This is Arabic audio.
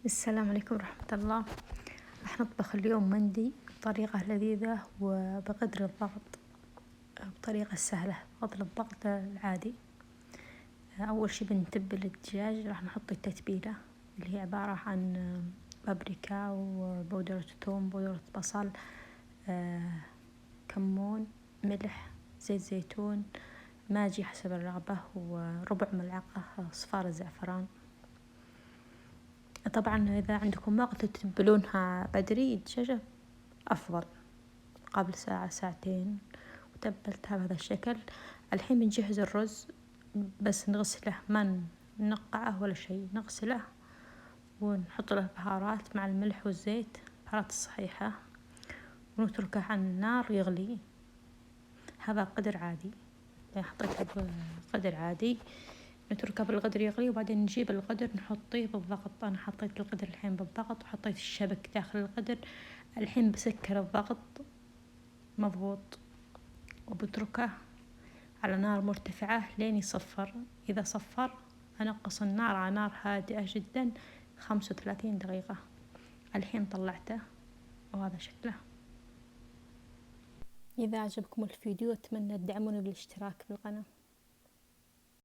السلام عليكم ورحمة الله. راح نطبخ اليوم مندي بطريقة لذيذة وبقدر الضغط، بطريقة سهلة بفضل الضغط العادي. أول شي بنتبل الدجاج، راح نحط التتبيلة اللي هي عبارة عن بابريكا وبودرة ثوم، بودرة بصل، كمون، ملح، زيت زيتون، ماجي حسب الرغبة، وربع ملعقة صفار زعفران. طبعا إذا عندكم وقت تتبلونها بدري الدجاجة أفضل، قبل ساعة ساعتين، وتبلتها بهذا الشكل. الحين بنجهز الرز، بس نغسله، ما ننقعه ولا شيء، نغسله ونحط له بهارات مع الملح والزيت، البهارات الصحيحة، ونتركه على النار يغلي. هذا قدر عادي، حطيته بقدر عادي، نتركه بالقدر يغلي، وبعدين نجيب القدر نحطيه بالضغط. أنا حطيت القدر الحين بالضغط، وحطيت الشبك داخل القدر. الحين بسكر الضغط مضبوط، وبتركه على نار مرتفعة لين يصفر. إذا صفر أنقص النار على نار هادئة جدا 35 دقيقة. الحين طلعته وهذا شكله. إذا عجبكم الفيديو أتمنى تدعموني بالاشتراك بالقناة.